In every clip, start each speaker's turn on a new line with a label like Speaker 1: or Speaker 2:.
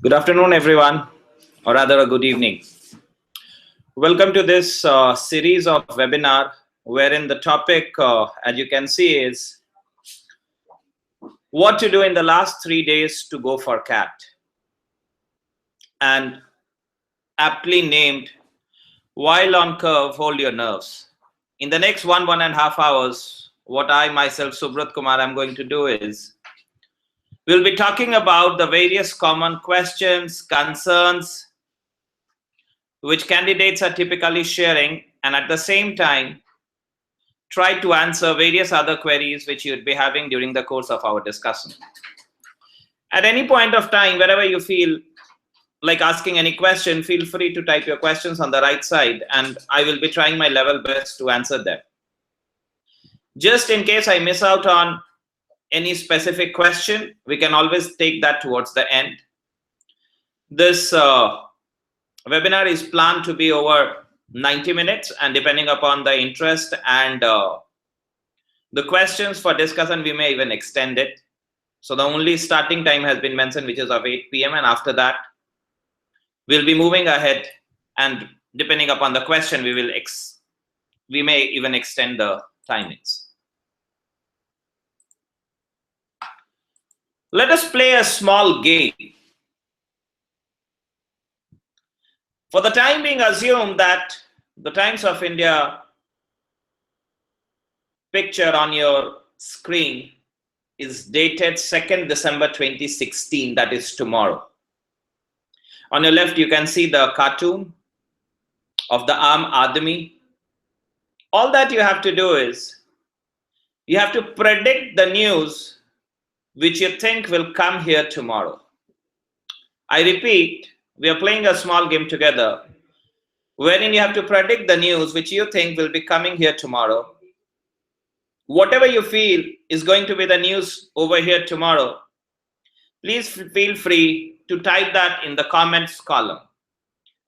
Speaker 1: Good afternoon, everyone, or rather, a good evening. Welcome to this series of webinar, wherein the topic, as you can see, is what to do in the last 3 days to go for CAT, and aptly named "While on Curve, Hold Your Nerves." In the next 1.5 hours, what I myself, Subrat Kumar, am going to do is we'll be talking about the various common questions, concerns, which candidates are typically sharing, and at the same time try to answer various other queries which you'd be having during the course of our discussion. At any point of time, wherever you feel like asking any question, feel free to type your questions on the right side, and I will be trying my level best to answer them. Just in case I miss out on any specific question, we can always take that towards the end. This webinar is planned to be over 90 minutes, and depending upon the interest and the questions for discussion, we may even extend it. So the only starting time has been mentioned, which is of 8 p.m. And after that, we'll be moving ahead. And depending upon the question, we may even extend the timings. Let us play a small game. For the time being, assume that the Times of India picture on your screen is dated 2nd December 2016, that is tomorrow. On your left, you can see the cartoon of the Aam Aadmi. All that you have to do is you have to predict the news which you think will come here tomorrow. I repeat, we are playing a small game together wherein you have to predict the news which you think will be coming here tomorrow. Whatever you feel is going to be the news over here tomorrow, please feel free to type that in the comments column.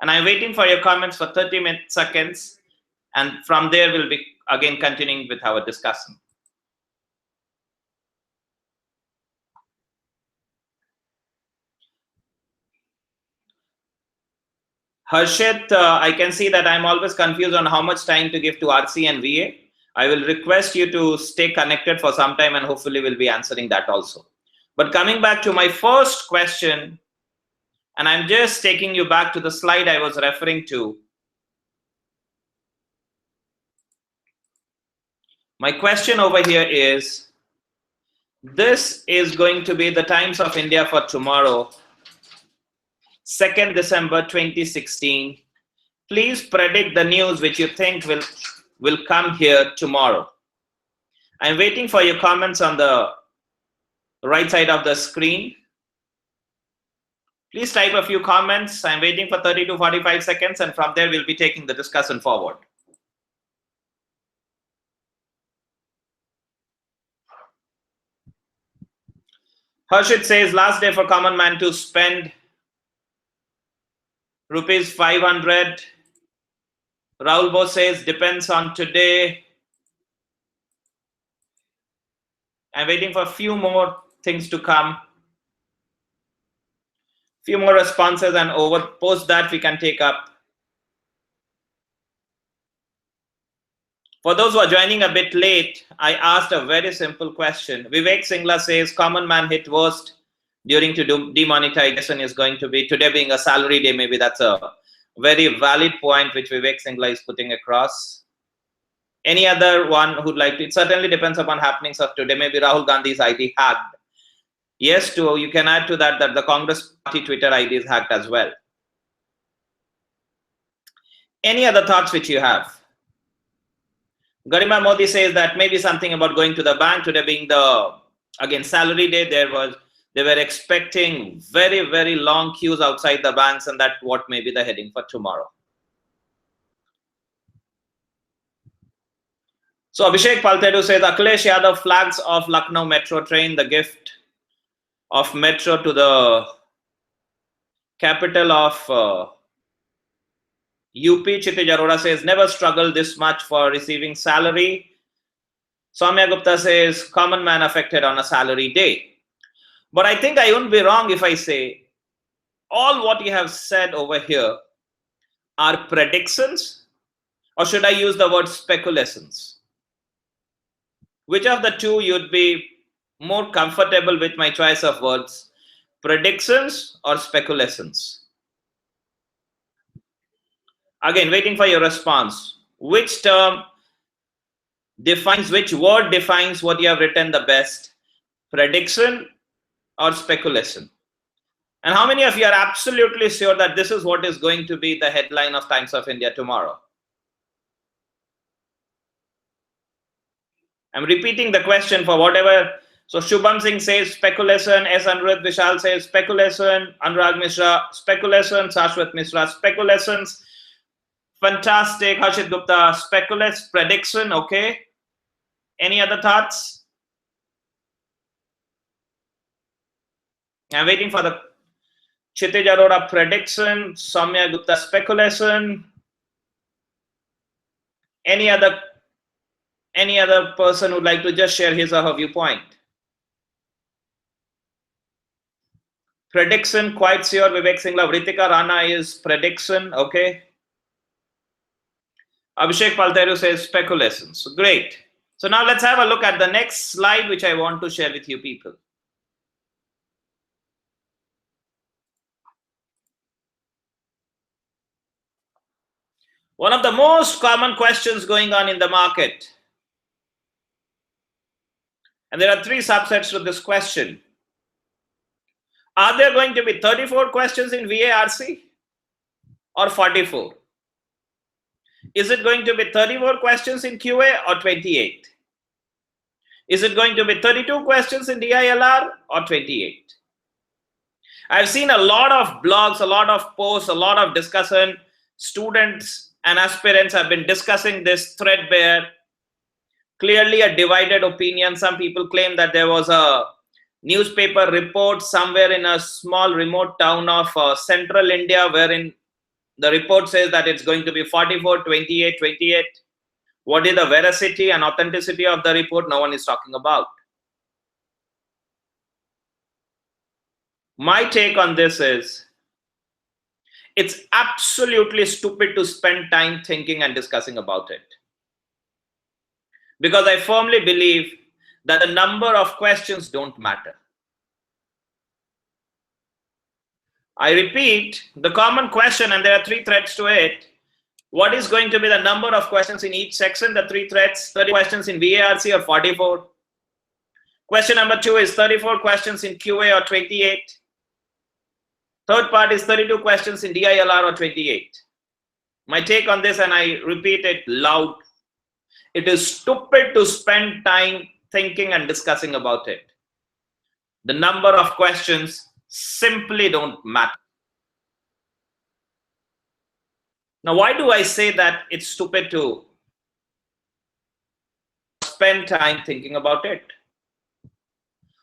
Speaker 1: And I'm waiting for your comments for 30 seconds. And from there, we'll be again continuing with our discussion. Harshit, I can see that I'm always confused on how much time to give to RC and VA. I will request you to stay connected for some time, and hopefully we'll be answering that also. But coming back to my first question, and I'm just taking you back to the slide I was referring to. My question over here is, this is going to be the Times of India for tomorrow, 2nd December 2016. Please predict the news which you think will come here tomorrow. I'm waiting for your comments on the right side of the screen. Please type a few comments. I'm waiting for 30 to 45 seconds, and from there we'll be taking the discussion forward. Harshit says, last day for common man to spend rupees 500. Rahul Bose says, depends on today. I'm waiting for a few more things to come. Few more responses, and over post that we can take up. For those who are joining a bit late, I asked a very simple question. Vivek Singla says, common man hit worst during to demonetization is going to be today being a salary day. Maybe that's a very valid point which Vivek Singla is putting across. Any other one who'd like to? It certainly depends upon happenings of today. Maybe Rahul Gandhi's ID hacked. Yes, too, you can add to that the Congress party Twitter ID is hacked as well. Any other thoughts which you have? Garima Modi says that maybe something about going to the bank today being the, again, salary day. They were expecting very, very long queues outside the banks, and that what may be the heading for tomorrow. So Abhishek Paltedu says, Akhilesh Yadav flags off Lucknow metro train, the gift of metro to the capital of UP. Chitij Arora says, never struggled this much for receiving salary. Soumya Gupta says, common man affected on a salary day. But I think I won't be wrong if I say all what you have said over here are predictions, or should I use the word speculations? Which of the two you'd be more comfortable with my choice of words? Predictions or speculations? Again, waiting for your response. Which term defines, which word defines what you have written the best? Prediction or speculation? And how many of you are absolutely sure that this is what is going to be the headline of Times of India tomorrow? I'm repeating the question for whatever. So Shubham Singh says speculation, S. Anuruddh Vishal says speculation, Anurag Mishra, speculation, Shashwat Mishra, speculations. Fantastic. Harshit Gupta, speculate, prediction, okay. Any other thoughts? I'm waiting for the Kshitij Arora prediction, Soumya Gupta speculation. Any other person who'd like to just share his or her viewpoint? Prediction, quite sure. Vivek Singla, Ritika Rana is prediction, okay. Abhishek Palteru says speculation. So great. So now let's have a look at the next slide, which I want to share with you people. One of the most common questions going on in the market, and there are three subsets to this question. Are there going to be 34 questions in VARC or 44? Is it going to be 34 questions in QA or 28? Is it going to be 32 questions in DILR or 28? I've seen a lot of blogs, a lot of posts, a lot of discussion. Students and aspirants have been discussing this threadbare. Clearly a divided opinion. Some people claim that there was a newspaper report somewhere in a small remote town of central India wherein the report says that it's going to be 44, 28, 28. What is the veracity and authenticity of the report? No one is talking about. My take on this is, it's absolutely stupid to spend time thinking and discussing about it. Because I firmly believe that the number of questions don't matter. I repeat, the common question, and there are three threads to it. What is going to be the number of questions in each section? The three threads, 30 questions in VARC or 44. Question number 2 is 34 questions in QA or 28. Third part is 32 questions in DILR or 28. My take on this, and I repeat it loud, it is stupid to spend time thinking and discussing about it. The number of questions simply don't matter. Now, why do I say that it's stupid to spend time thinking about it?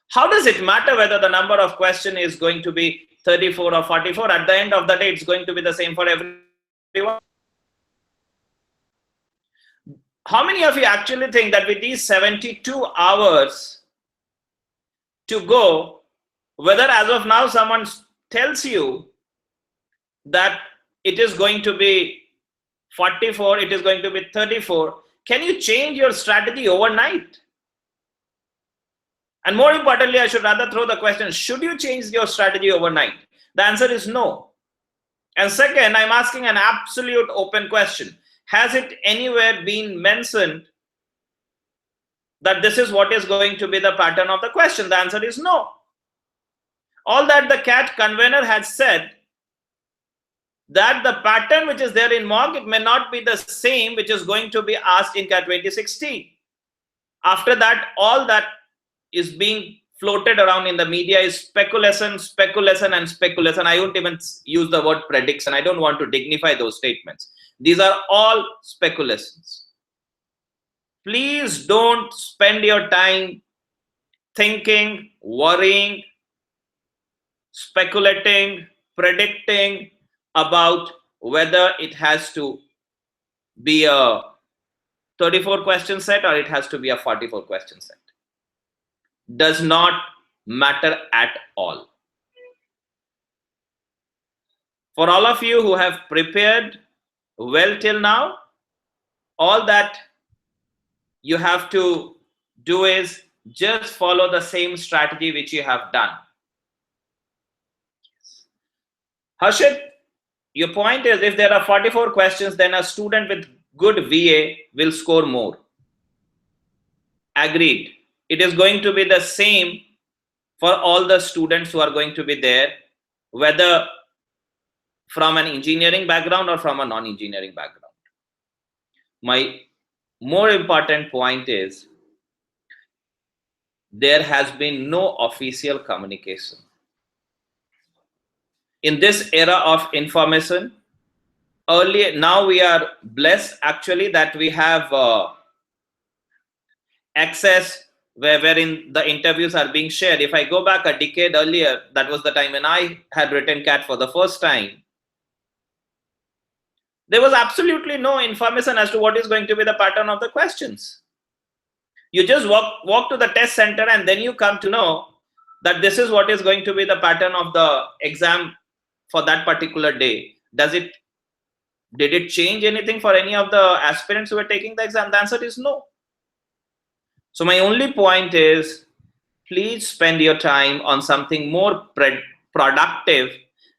Speaker 1: How does it matter whether the number of questions is going to be 34 or 44? At the end of the day, it's going to be the same for everyone. How many of you actually think that with these 72 hours to go, whether as of now someone tells you that it is going to be 44, it is going to be 34, can you change your strategy overnight? And more importantly, I should rather throw the question, should you change your strategy overnight? The answer is no. And second, I'm asking an absolute open question. Has it anywhere been mentioned that this is what is going to be the pattern of the question? The answer is no. All that the CAT convener has said, that the pattern which is there in mock, it may not be the same which is going to be asked in CAT 2016. After that, all that is being floated around in the media is speculation, speculation, and speculation. I won't even use the word prediction. I don't want to dignify those statements. These are all speculations. Please don't spend your time thinking, worrying, speculating, predicting about whether it has to be a 34 question set or it has to be a 44 question set. Does not matter at all. For all of you who have prepared well till now, all that you have to do is just follow the same strategy which you have done. Harshit, your point is if there are 44 questions, then a student with good VA will score more. Agreed. It is going to be the same for all the students who are going to be there, whether from an engineering background or from a non-engineering background. My more important point is there has been no official communication. In this era of information, earlier, now we are blessed actually that we have access wherein the interviews are being shared. If I go back a decade earlier, that was the time when I had written CAT for the first time. There was absolutely no information as to what is going to be the pattern of the questions. You just walk to the test center and then you come to know that this is what is going to be the pattern of the exam for that particular day. Did it change anything for any of the aspirants who were taking the exam? The answer is no. So my only point is, please spend your time on something more productive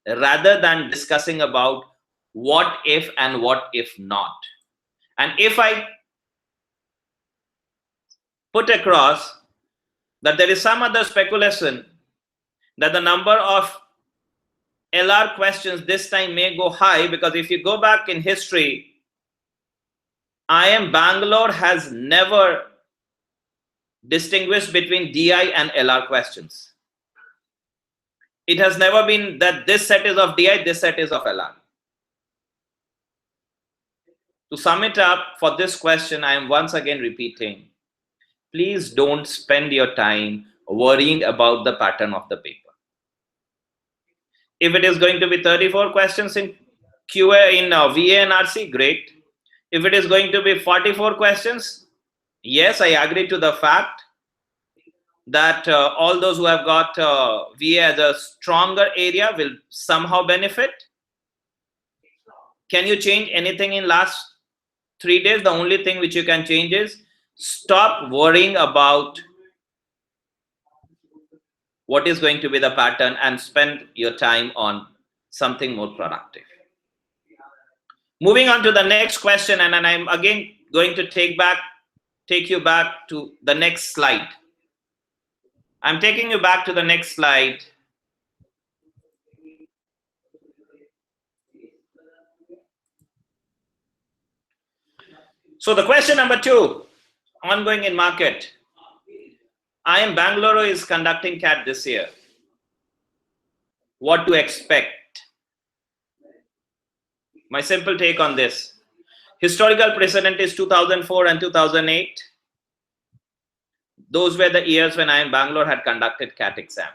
Speaker 1: rather than discussing about what if and what if not. And if I put across that there is some other speculation that the number of LR questions this time may go high, because if you go back in history, IIM Bangalore has never distinguished between DI and LR questions. It has never been that this set is of DI, this set is of LR. To sum it up for this question, I am once again repeating, please don't spend your time worrying about the pattern of the paper. If it is going to be 34 questions in QA in VA and RC, great. If it is going to be 44 questions, yes, I agree to the fact that all those who have got VA as a stronger area will somehow benefit. Can you change anything in last 3 days? The only thing which you can change is stop worrying about what is going to be the pattern and spend your time on something more productive. Moving on to the next question, and I'm again going to take you back to the next slide. I'm taking you back to the next slide. So the question number 2, ongoing in market. IIM Bangalore is conducting CAT this year. What to expect? My simple take on this. Historical precedent is 2004 and 2008. Those were the years when IIM Bangalore had conducted CAT exam.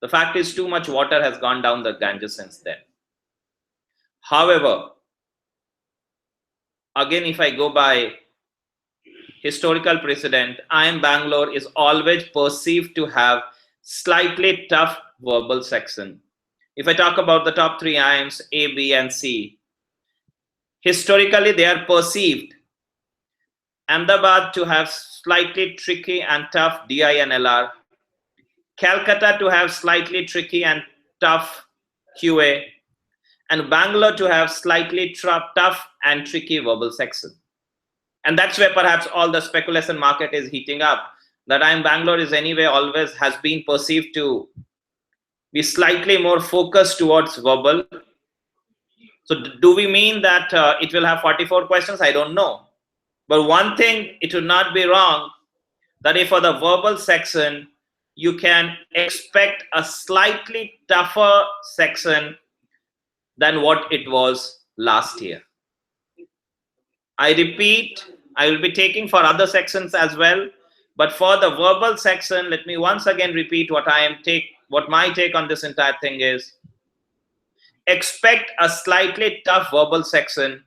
Speaker 1: The fact is, too much water has gone down the Ganges since then. However, again, if I go by historical precedent, IIM Bangalore is always perceived to have slightly tough verbal section. If I talk about the top 3 IIMs, A, B, and C, historically they are perceived Ahmedabad to have slightly tricky and tough DI and LR, Calcutta to have slightly tricky and tough QA, and Bangalore to have slightly tough and tricky verbal section. And that's where perhaps all the speculation market is heating up, that IIM Bangalore is anyway always has been perceived to be slightly more focused towards verbal. So do we mean that it will have 44 questions? I don't know. But one thing, it would not be wrong that if for the verbal section, you can expect a slightly tougher section than what it was last year. I repeat, I will be taking for other sections as well, but for the verbal section, let me once again repeat what my take on this entire thing is. Expect a slightly tough verbal section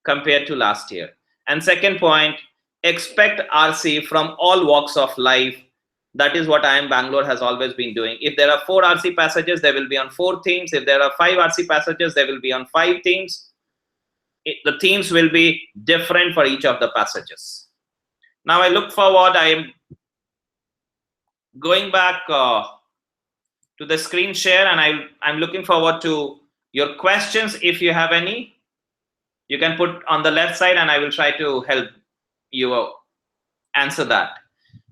Speaker 1: compared to last year. And second point, expect RC from all walks of life That is what IIM Bangalore has always been doing. If there are 4 RC passages, they will be on 4 themes. If there are 5 RC passages, they will be on 5 themes. The themes will be different for each of the passages. Now I look forward, I am going back to the screen share, and I'm looking forward to your questions. If you have any, you can put on the left side and I will try to help you answer that.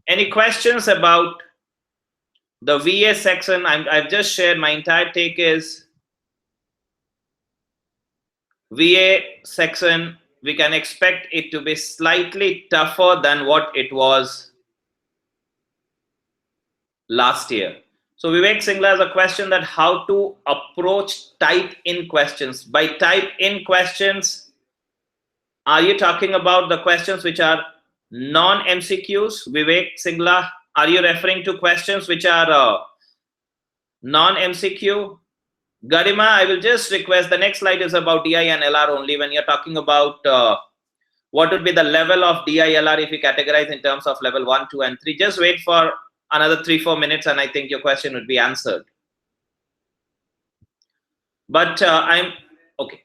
Speaker 1: Any questions about the VA section? I've just shared my entire take is VA section, we can expect it to be slightly tougher than what it was last year. So Vivek Singla has a question that how to approach type in questions. By type in questions, are you talking about the questions which are non-MCQs? Vivek Singla, are you referring to questions which are non-MCQ? Garima, I will just request, the next slide is about DI and LR only. When you're talking about what would be the level of DI, LR if you categorize in terms of level 1, 2, and 3, just wait for another 3-4 minutes and I think your question would be answered. But I'm okay.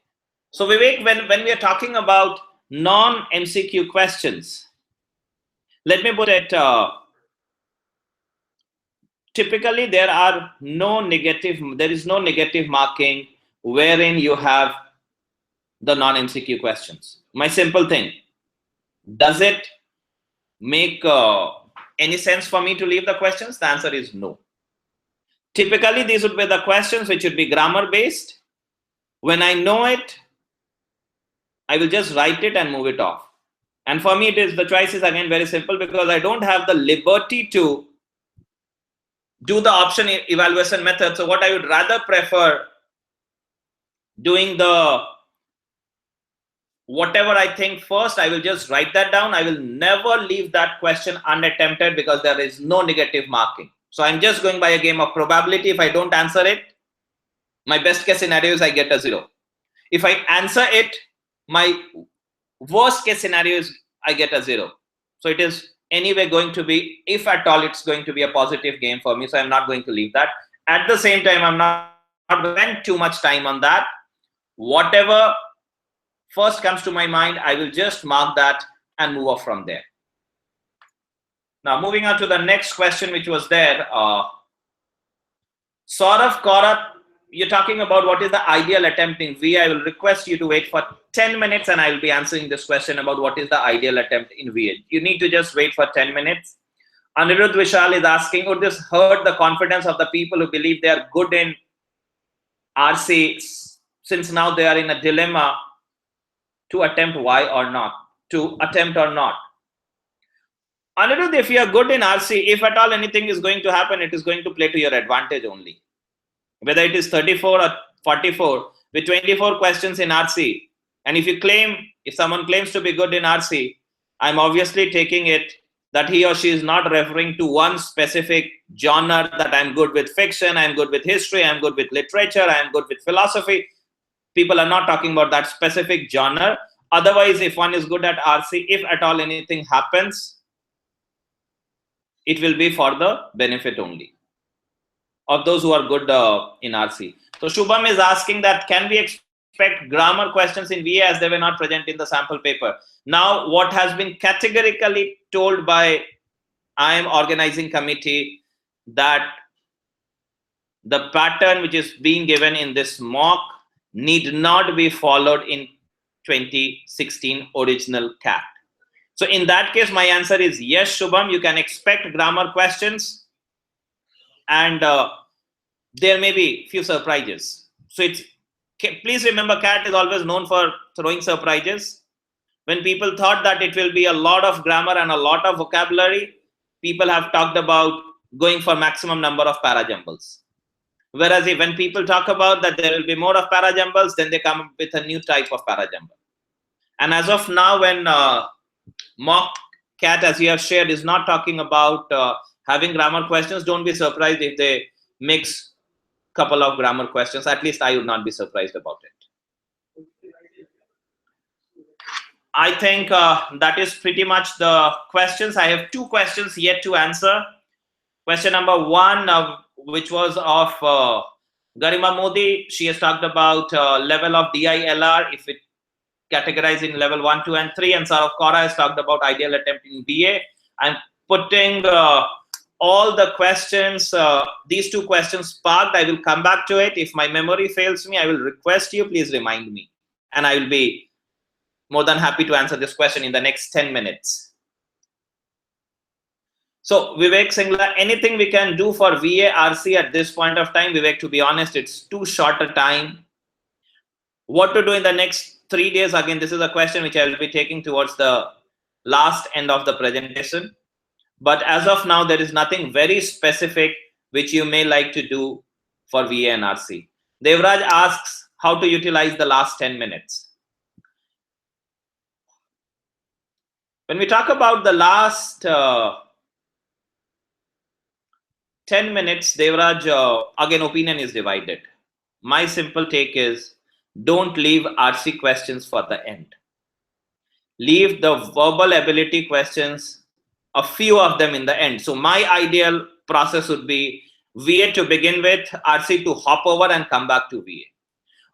Speaker 1: So Vivek, when we are talking about non-MCQ questions, let me put it, typically there is no negative marking wherein you have the non-MCQ questions. My simple thing, does it make any sense for me to leave the questions? The answer is no. Typically these would be the questions which would be grammar based. When I know it, I will just write it and move it off. And for me, the choice is again very simple, because I don't have the liberty to do the option evaluation method. So what I would rather prefer doing the whatever I think first, I will just write that down. I will never leave that question unattempted because there is no negative marking. So I'm just going by a game of probability. If I don't answer it, my best case scenario is I get a 0. If I answer it, my worst case scenario is I get a 0. So it is anyway going to be, if at all, it's going to be a positive game for me. So I'm not going to leave that. At the same time, I'm not going to spend too much time on that. Whatever first comes to my mind, I will just mark that and move off from there. Now, moving on to the next question, which was there. Saurav Kaurat, you're talking about what is the ideal attempt in VA. I will request you to wait for 10 minutes and I will be answering this question about what is the ideal attempt in VA. You need to just wait for 10 minutes. Anirudh Vishal is asking, would this hurt the confidence of the people who believe they are good in RC, since now they are in a dilemma to attempt or not? Anirudh, if you are good in RC, if at all anything is going to happen, it is going to play to your advantage only. Whether it is 34 or 44, with 24 questions in RC, and if someone claims to be good in RC, I'm obviously taking it that he or she is not referring to one specific genre, that I'm good with fiction, I'm good with history, I'm good with literature, I'm good with philosophy. People are not talking about that specific genre. Otherwise, if one is good at RC, if at all anything happens, it will be for the benefit only of those who are good in RC. So Shubham is asking that, can we expect grammar questions in VA as they were not present in the sample paper? Now, what has been categorically told by IIM organizing committee, that the pattern which is being given in this mock need not be followed in 2016 original CAT. So in that case, my answer is yes, Shubham, you can expect grammar questions, and there may be few surprises. So please remember, CAT is always known for throwing surprises. When people thought that it will be a lot of grammar and a lot of vocabulary, people have talked about going for maximum number of parajumbles. Whereas when people talk about that there will be more of parajumbles, then they come up with a new type of parajumble. And as of now, when mock CAT, as you have shared, is not talking about having grammar questions, don't be surprised if they mix a couple of grammar questions. At least I would not be surprised about it. I think that is pretty much the questions. I have 2 questions yet to answer. Question number 1, which was of Garima Modi. She has talked about level of DILR, if it categorized in level 1, 2, and 3. And Saurav Kaura has talked about ideal attempt in BA. I'm putting all the questions, these 2 questions parked. I will come back to it. If my memory fails me, I will request you, please remind me. And I will be more than happy to answer this question in the next 10 minutes. So Vivek Singla, anything we can do for VA RC at this point of time? Vivek, to be honest, it's too short a time. What to do in the next 3 days? Again, this is a question which I will be taking towards the last end of the presentation. But as of now, there is nothing very specific which you may like to do for VA and RC. Devraj asks how to utilize the last 10 minutes. When we talk about the last 10 minutes, Devraj, again, opinion is divided. My simple take is, don't leave RC questions for the end. Leave the verbal ability questions, a few of them in the end. So my ideal process would be VA to begin with, RC to hop over and come back to VA.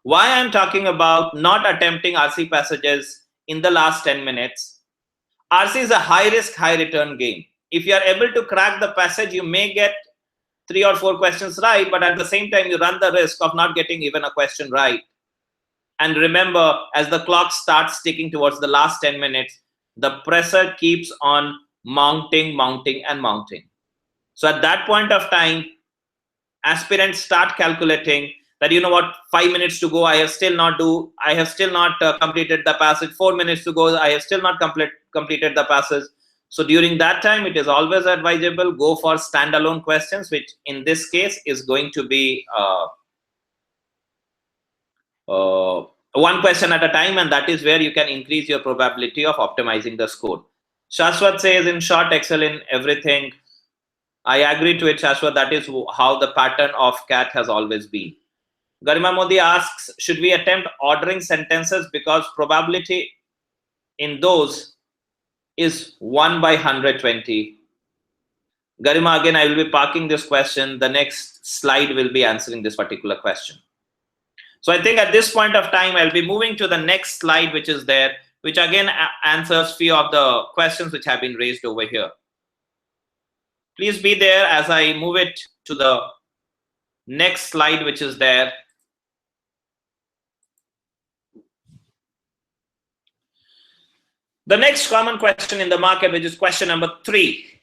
Speaker 1: Why I'm talking about not attempting RC passages in the last 10 minutes, RC is a high risk, high return game. If you are able to crack the passage, you may get 3 or 4 questions right, but at the same time, you run the risk of not getting even a question right. And remember, as the clock starts ticking towards the last 10 minutes, the pressure keeps on mounting, and mounting. So at that point of time, aspirants start calculating that, you know what, 5 minutes to go, I have still not completed the passage. 4 minutes to go, I have still not completed the passage. So during that time, it is always advisable, go for standalone questions, which in this case is going to be 1 question at a time, and that is where you can increase your probability of optimizing the score. Shashwat says, in short, excel in everything. I agree to it, Shashwat. That is how the pattern of CAT has always been. Garima Modi asks, should we attempt ordering sentences because probability in those is 1 by 120? Garima, again, I will be parking this question. The next slide will be answering this particular question. So I think at this point of time, I'll be moving to the next slide, which is there, which again answers few of the questions which have been raised over here. Please be there as I move it to the next slide, which is there. The next common question in the market, which is question number 3.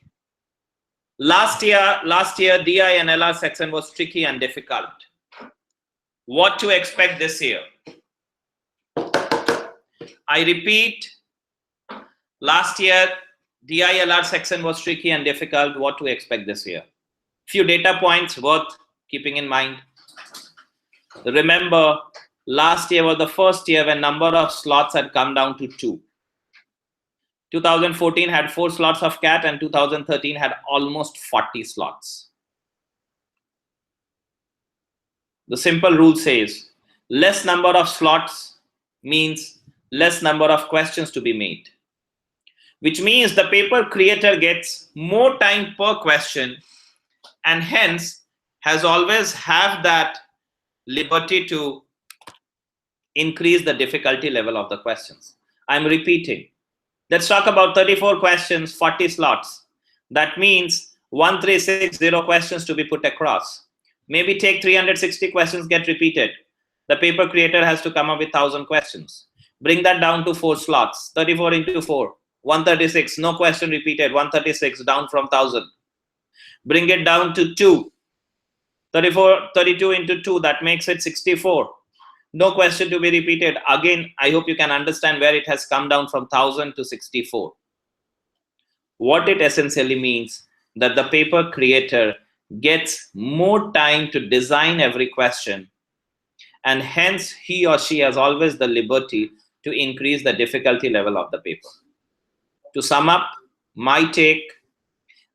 Speaker 1: Last year, DI and LR section was tricky and difficult. What to expect this year? I repeat, last year, DI-LR section was tricky and difficult. What to expect this year? Few data points worth keeping in mind. Remember, last year was the first year when number of slots had come down to 2. 2014 had 4 slots of CAT, and 2013 had almost 40 slots. The simple rule says, less number of slots means less number of questions to be made, which means the paper creator gets more time per question and hence has always have that liberty to increase the difficulty level of the questions. I'm repeating. Let's talk about 34 questions, 40 slots. That means 1360 questions to be put across. Maybe take 360 questions get repeated. The paper creator has to come up with 1000 questions. Bring that down to 4 slots. 34 into 4, 136. No question repeated. 136 down from 1000. Bring it down to 2. 32 into 2, that makes it 64. No question to be repeated. Again, I hope you can understand where it has come down from 1000 to 64. What it essentially means that the paper creator gets more time to design every question, and hence he or she has always the liberty to increase the difficulty level of the paper. To sum up my take,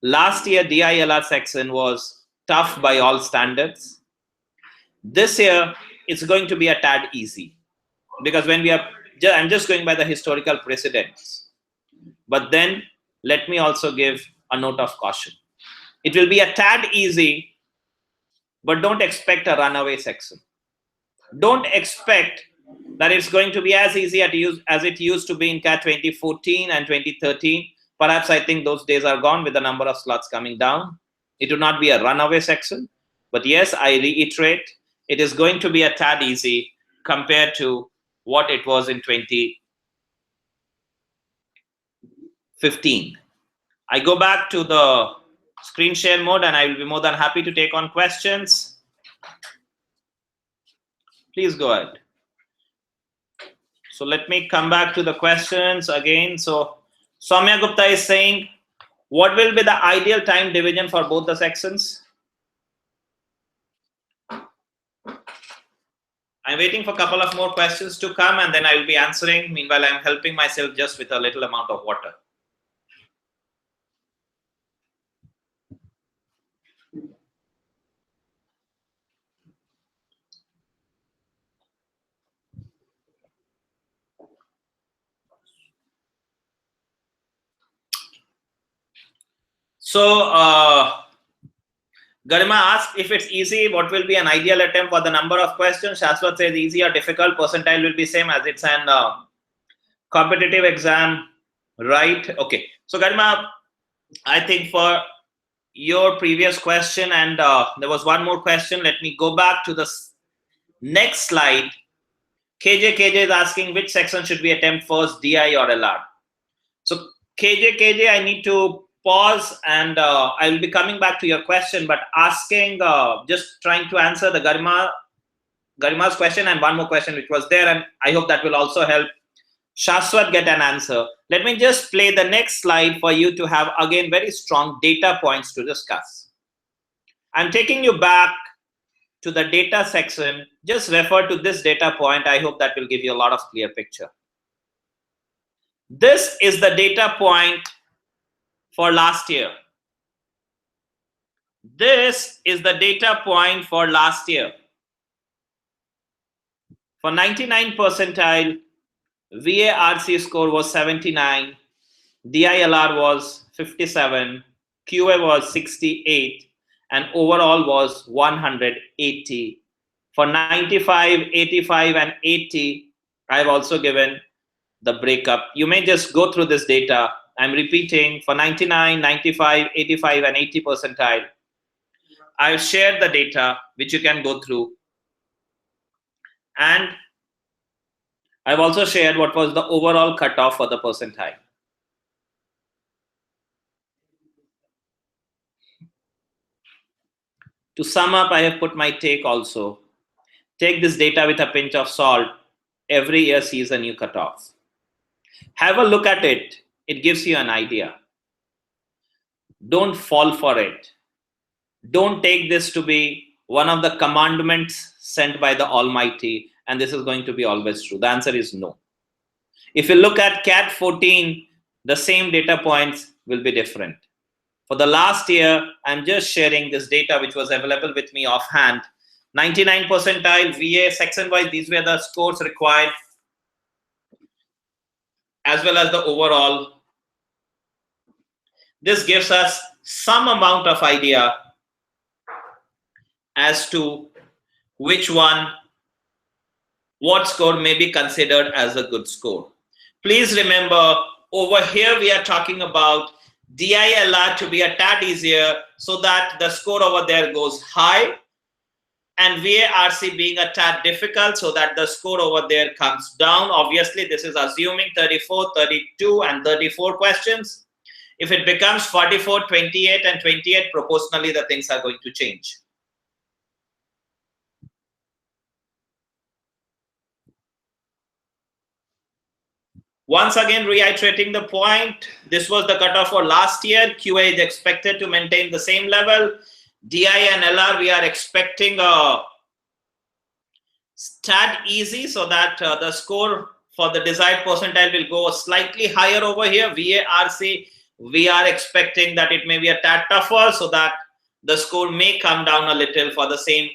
Speaker 1: last year DI-LR section was tough by all standards. This year it's going to be a tad easy, because when we are, I'm just going by the historical precedents. But then let me also give a note of caution. It will be a tad easy, but don't expect a runaway section. Don't expect that it's going to be as easy as it used to be in CAT 2014 and 2013. Perhaps I think those days are gone with the number of slots coming down. It will not be a runaway section. But yes, I reiterate, it is going to be a tad easy compared to what it was in 2015. I go back to the screen share mode and I will be more than happy to take on questions. Please go ahead. So let me come back to the questions again. So Soumya Gupta is saying, what will be the ideal time division for both the sections? I'm waiting for a couple of more questions to come and then I will be answering. Meanwhile, I'm helping myself just with a little amount of water. So Garima asked if it's easy, what will be an ideal attempt for the number of questions? Shashwat says easy or difficult, percentile will be same as it's an competitive exam, right? Okay. So Garima, I think for your previous question and there was one more question. Let me go back to the next slide. KJ is asking which section should we attempt first, DI or LR? So KJ, I need to pause and I will be coming back to your question, but asking, just trying to answer the Garima's question and one more question which was there, and I hope that will also help Shashwat get an answer. Let me just play the next slide for you to have again very strong data points to discuss. I'm taking you back to the data section. Just refer to this data point. I hope that will give you a lot of clear picture. This is the data point for last year. This is the data point for last year. For 99 percentile, VARC score was 79, DILR was 57, QA was 68, and overall was 180. For 95, 85, and 80, I've also given the breakup. You may just go through this data. I'm repeating, for 99, 95, 85, and 80 percentile, I've shared the data which you can go through. And I've also shared what was the overall cutoff for the percentile. To sum up, I have put my take also. Take this data with a pinch of salt. Every year sees a new cutoff. Have a look at it. It gives you an idea. Don't fall for it. Don't take this to be one of the commandments sent by the Almighty, and this is going to be always true. The answer is no. If you look at CAT 14, the same data points will be different. For the last year, I'm just sharing this data which was available with me offhand. 99 percentile, VA, section-wise, these were the scores required, as well as the overall. This gives us some amount of idea as to which one, what score may be considered as a good score. Please remember, over here we are talking about DILR to be a tad easier so that the score over there goes high, and VARC being a tad difficult so that the score over there comes down. Obviously, this is assuming 34, 32, and 34 questions. If it becomes 44, 28, and 28, proportionally, the things are going to change. Once again, reiterating the point, this was the cutoff for last year. QA is expected to maintain the same level. DI and LR, we are expecting a tad easy so that the score for the desired percentile will go slightly higher over here. VARC, we are expecting that it may be a tad tougher so that the score may come down a little for the same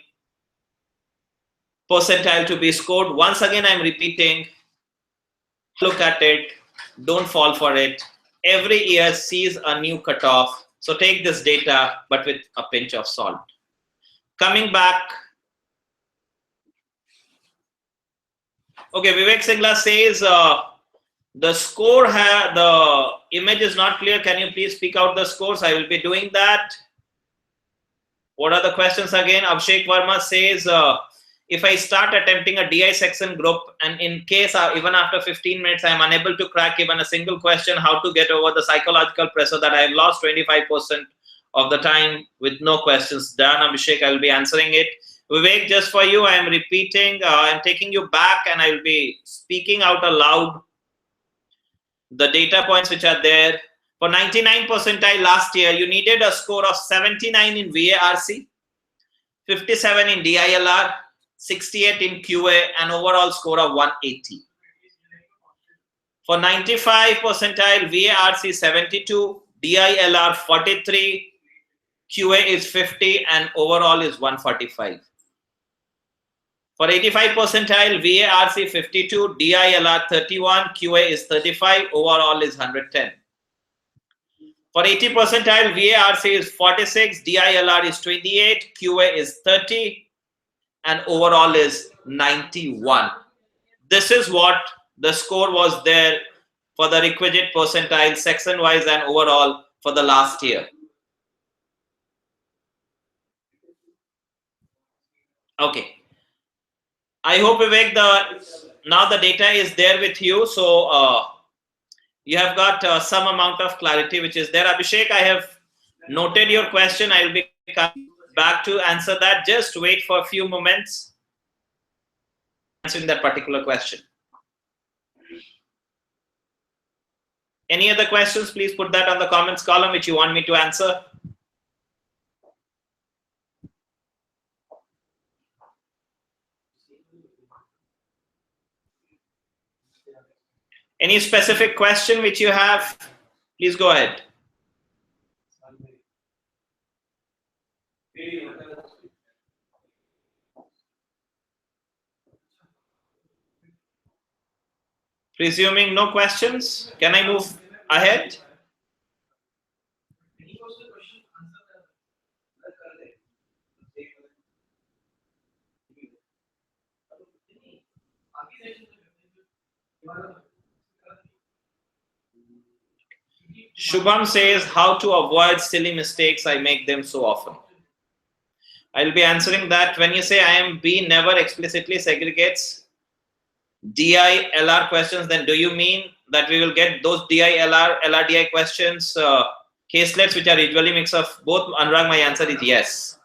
Speaker 1: percentile to be scored. Once again, I'm repeating, look at it, don't fall for it. Every year sees a new cutoff. So take this data, but with a pinch of salt. Coming back. Okay, Vivek Singla says, the score, the image is not clear. Can you please speak out the scores? I will be doing that. What are the questions again? Abhishek Verma says, if I start attempting a DI section group and in case even after 15 minutes I am unable to crack even a single question, how to get over the psychological pressure that I have lost 25% of the time with no questions? Done, Abhishek, I will be answering it. Vivek, just for you, I am repeating, I'm taking you back and I will be speaking out aloud the data points which are there. For 99 percentile last year, you needed a score of 79 in VARC, 57 in DILR, 68 in QA, and overall score of 180. For 95 percentile, VARC 72, DILR 43, QA is 50, and overall is 145. For 85 percentile, VARC 52, DILR 31, QA is 35, overall is 110. For 80 percentile, VARC is 46, DILR is 28, QA is 30, and overall is 91. This is what the score was there for the requisite percentile, section-wise and overall for the last year. Okay. I hope, Vivek, now the data is there with you. So you have got some amount of clarity which is there. Abhishek, I have noted your question. I will be coming back to answer that. Just wait for a few moments answering that particular question. Any other questions? Please put that on the comments column which you want me to answer. Any specific question which you have? Please go ahead. Presuming no questions, can I move ahead? Shubham says, how to avoid silly mistakes, I make them so often. I'll be answering that. When you say IMB never explicitly segregates DI, LR questions, then do you mean that we will get those DI, LR, LRDI questions, caselets which are usually mix of both? Anurag, my answer is yes.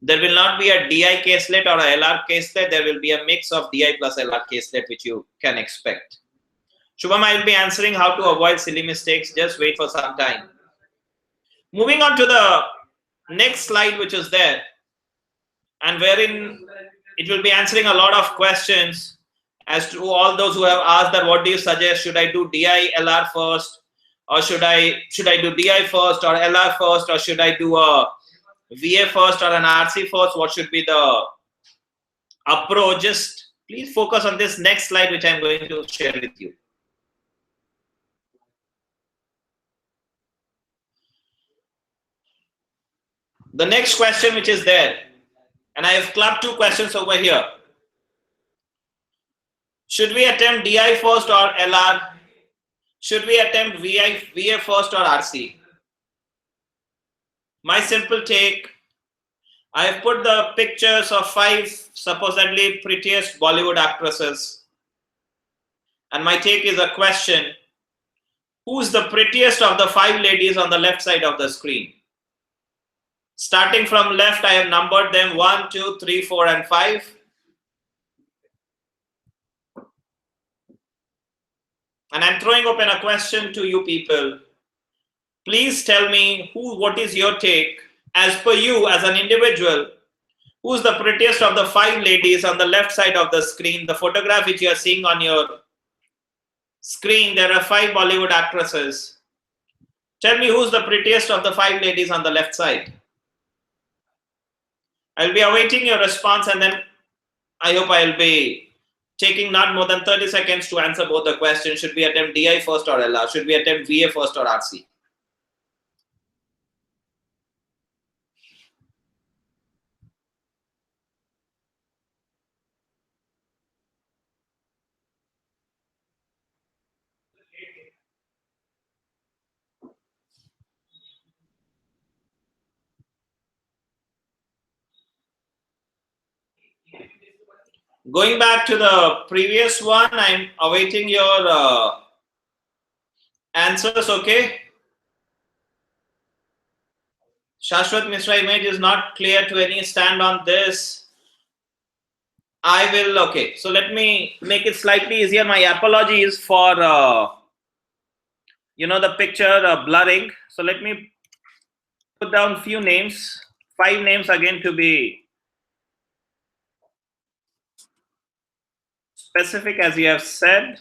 Speaker 1: There will not be a DI caselet or a LR caselet. There will be a mix of DI plus LR caselet which you can expect. Shubham, I will be answering how to avoid silly mistakes. Just wait for some time. Moving on to the next slide which is there, and wherein it will be answering a lot of questions as to all those who have asked that what do you suggest? Should I do DI, LR first, or should I do DI first or LR first, or should I do a VA first or an RC first? What should be the approach? Just please focus on this next slide which I'm going to share with you. The next question which is there, and I have clubbed two questions over here. Should we attempt DI first or LR? Should we attempt VA first or RC? My simple take, I have put the pictures of 5 supposedly prettiest Bollywood actresses. And my take is a question, who's the prettiest of the 5 ladies on the left side of the screen? Starting from left, I have numbered them 1, 2, 3, 4, and 5. And I'm throwing open a question to you people. Please tell me what is your take as per you as an individual. Who's the prettiest of the 5 ladies on the left side of the screen? The photograph which you are seeing on your screen, there are 5 Bollywood actresses. Tell me who's the prettiest of the 5 ladies on the left side. I'll be awaiting your response, and then I hope I'll be taking not more than 30 seconds to answer both the questions. Should we attempt DI first or LR? Should we attempt VA first or RC? Going back to the previous one, I'm awaiting your answers, okay? Shashwat Mishra image is not clear to any stand on this. I will, okay. So let me make it slightly easier. My apologies for, the picture blurring. So let me put down few names, 5 names again to be specific as you have said.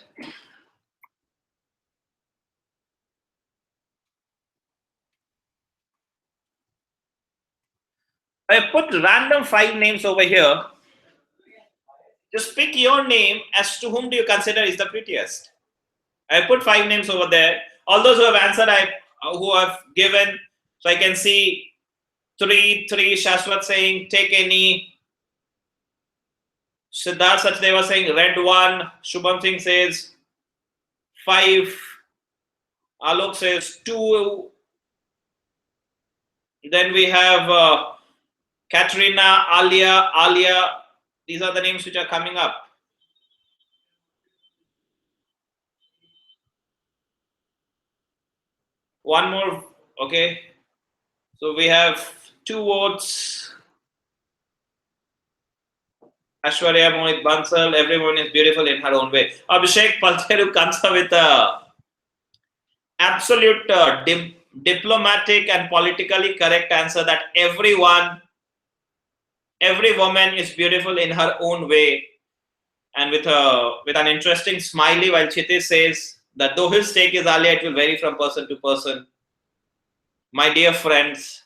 Speaker 1: I put random 5 names over here. Just pick your name as to whom do you consider is the prettiest. I put 5 names over there. All those who have answered, who have given, so I can see 3. Shashwat saying take any. Siddharth Sachdeva saying red 1. Shubham Singh says 5. Alok says 2. Then we have Katrina, Alia. These are the names which are coming up. One more, okay. So we have 2 votes. Ashwarya, Mohit Bansal, everyone is beautiful in her own way. Abhishek Palcheru comes up with a absolute diplomatic and politically correct answer that every woman is beautiful in her own way, and with an interesting smiley, while Chitish says that though his take is Alia, it will vary from person to person. My dear friends,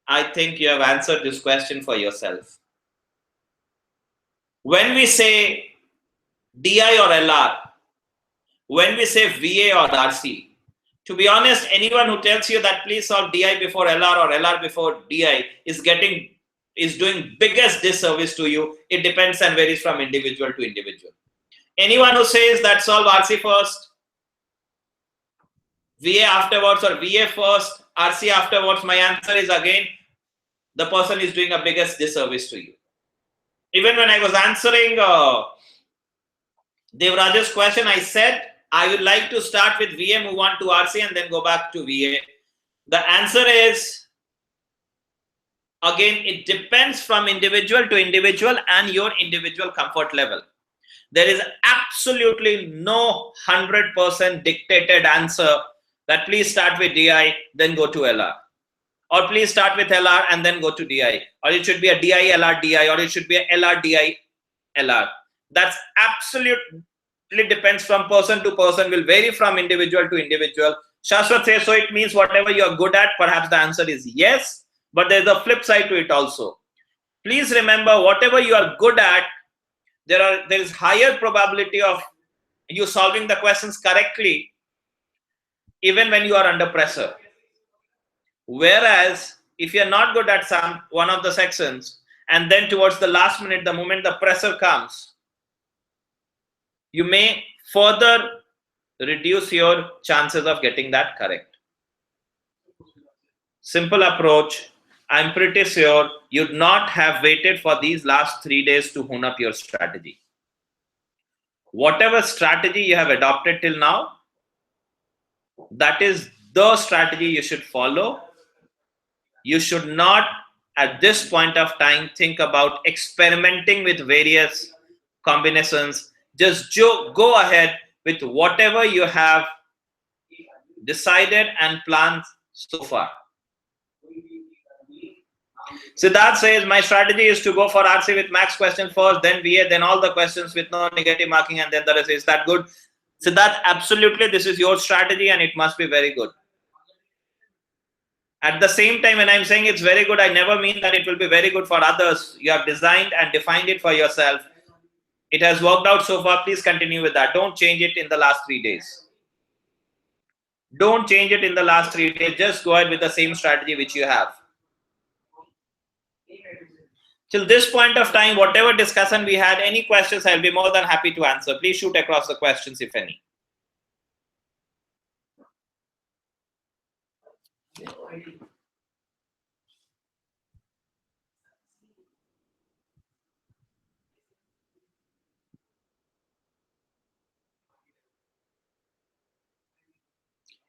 Speaker 1: I think you have answered this question for yourself. When we say DI or LR, when we say VA or RC, to be honest, anyone who tells you that please solve DI before LR or LR before DI is doing biggest disservice to you. It depends and varies from individual to individual. Anyone who says that solve RC first, VA afterwards, or VA first, RC afterwards, my answer is again, the person is doing a biggest disservice to you. Even when I was answering Devraj's question, I said I would like to start with VA, move on to RC, and then go back to VA. The answer is, again, it depends from individual to individual and your individual comfort level. There is absolutely no 100% dictated answer that please start with DI, then go to LR. Or please start with LR and then go to DI. Or it should be a DI, LR, DI, or it should be a LR, DI, LR. That's absolutely depends from person to person, will vary from individual to individual. Shashwat says, so it means whatever you're good at, perhaps the answer is yes, but there's a flip side to it also. Please remember, whatever you are good at, there is higher probability of you solving the questions correctly even when you are under pressure. Whereas if you're not good at one of the sections, and then towards the last minute, the moment the pressure comes, you may further reduce your chances of getting that correct. Simple approach. I'm pretty sure you'd not have waited for these last 3 days to hone up your strategy. Whatever strategy you have adopted till now, that is the strategy you should follow. You should not, at this point of time, think about experimenting with various combinations. Just go ahead with whatever you have decided and planned so far. Siddharth says, my strategy is to go for RC with max question first, then VA, then all the questions with no negative marking, and then the rest. Is that good? Siddharth, absolutely, this is your strategy and it must be very good. At the same time, when I'm saying it's very good, I never mean that it will be very good for others. You have designed and defined it for yourself. It has worked out so far. Please continue with that. Don't change it in the last 3 days. Don't change it in the last 3 days. Just go ahead with the same strategy which you have. Till this point of time, whatever discussion we had, any questions, I'll be more than happy to answer. Please shoot across the questions if any.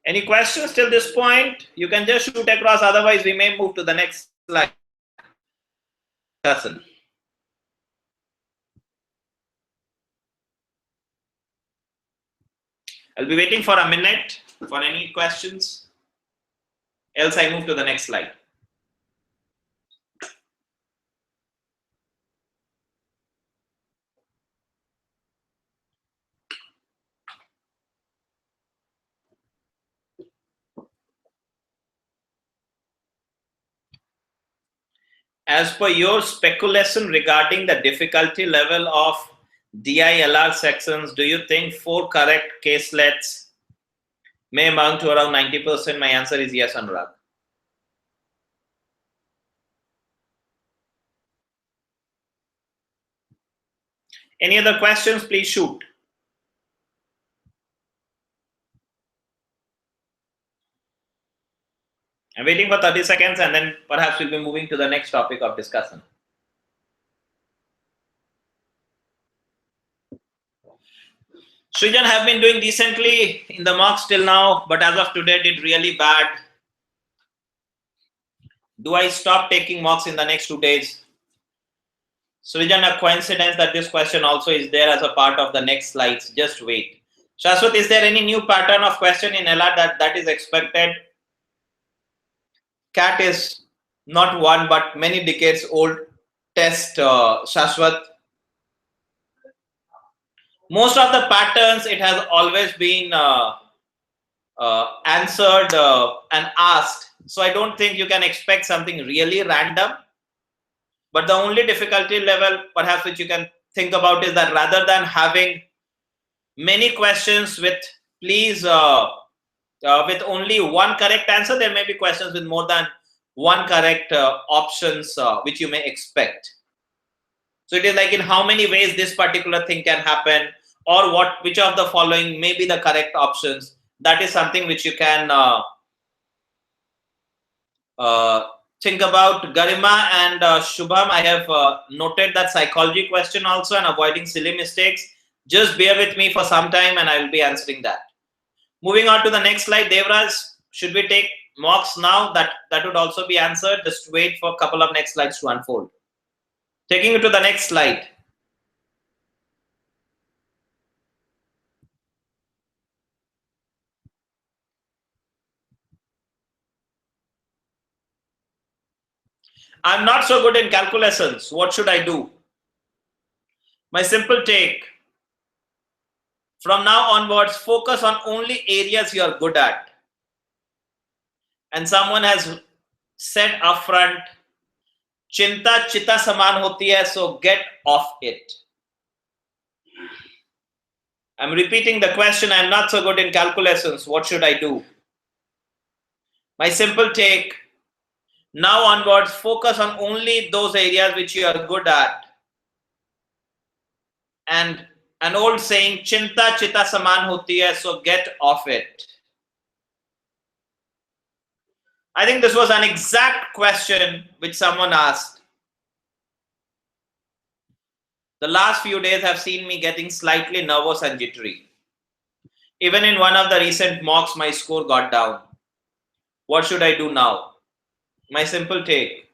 Speaker 1: Any questions till this point? You can just shoot across, otherwise we may move to the next slide. Person. I'll be waiting for a minute for any questions. Else I move to the next slide. As per your speculation regarding the difficulty level of DILR sections, do you think 4 correct caselets may amount to around 90%? My answer is yes, Anurag. Any other questions? Please shoot. I'm waiting for 30 seconds and then perhaps we'll be moving to the next topic of discussion. Srijan have been doing decently in the mocks till now, but as of today did really bad. Do I stop taking mocks in the next 2 days? Srijan, a coincidence that this question also is there as a part of the next slides. Just wait. Shashwat, is there any new pattern of question in LR that is expected? CAT is not one but many decades old test, Shashwat. Most of the patterns, it has always been answered and asked. So I don't think you can expect something really random. But the only difficulty level perhaps which you can think about is that rather than having many questions with please with only one correct answer, there may be questions with more than one correct options which you may expect. So it is like in how many ways this particular thing can happen, or which of the following may be the correct options. That is something which you can think about. Garima and Shubham, I have noted that psychology question also and avoiding silly mistakes. Just bear with me for some time and I will be answering that. Moving on to the next slide, Devraj, should we take mocks now? That would also be answered. Just wait for a couple of next slides to unfold. Taking you to the next slide. I'm not so good in calculations. What should I do? My simple take, from now onwards, focus on only areas you are good at. And someone has said upfront, Chinta chita saman hoti hai, so get off it. I'm repeating the question. I'm not so good in calculations. What should I do? My simple take, now onwards, focus on only those areas which you are good at. And an old saying, Chinta chita saman hoti hai, so get off it. I think this was an exact question which someone asked. The last few days have seen me getting slightly nervous and jittery. Even in one of the recent mocks, my score got down. What should I do now? My simple take.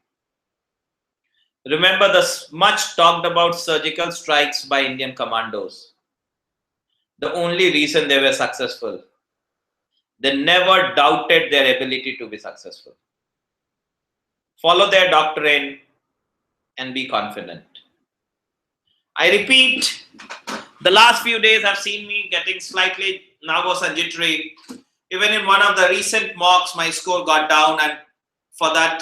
Speaker 1: Remember the much talked about surgical strikes by Indian commandos. The only reason they were successful, they never doubted their ability to be successful. Follow their doctrine and be confident. I repeat, the last few days have seen me getting slightly nervous and jittery. Even in one of the recent mocks, my score got down, and for that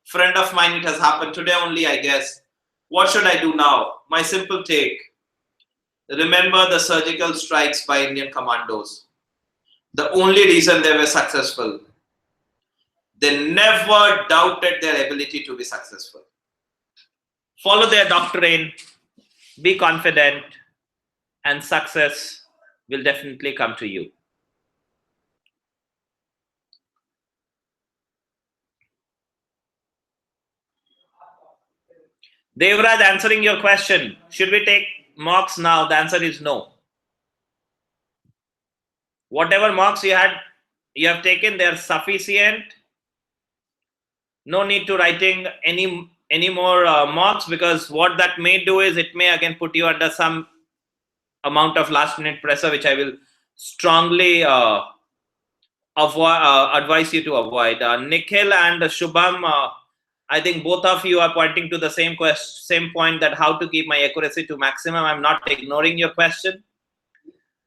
Speaker 1: friend of mine, it has happened today only, I guess. What should I do now? My simple take, remember the surgical strikes by Indian commandos. The only reason they were successful, they never doubted their ability to be successful. Follow their doctrine, be confident, and success will definitely come to you. Devraj, answering your question, should we take mocks now? The answer is no. Whatever mocks you had you have taken, they are sufficient. No need to writing any more marks, because what that may do is it may again put you under some amount of last minute pressure, which I will strongly advise you to avoid. Nikhil and Shubham, I think both of you are pointing to the same point, that how to keep my accuracy to maximum. I'm not ignoring your question.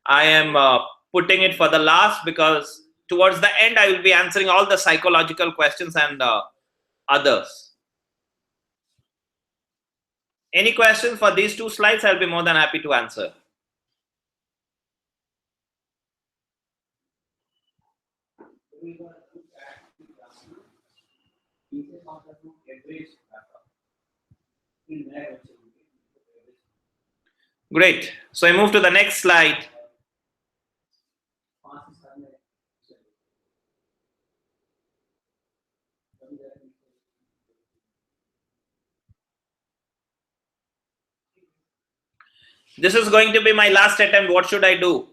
Speaker 1: I am putting it for the last, because towards the end I will be answering all the psychological questions and others. Any questions for these two slides? I'll be more than happy to answer. Great. So I move to the next slide. This is going to be my last attempt. What should I do?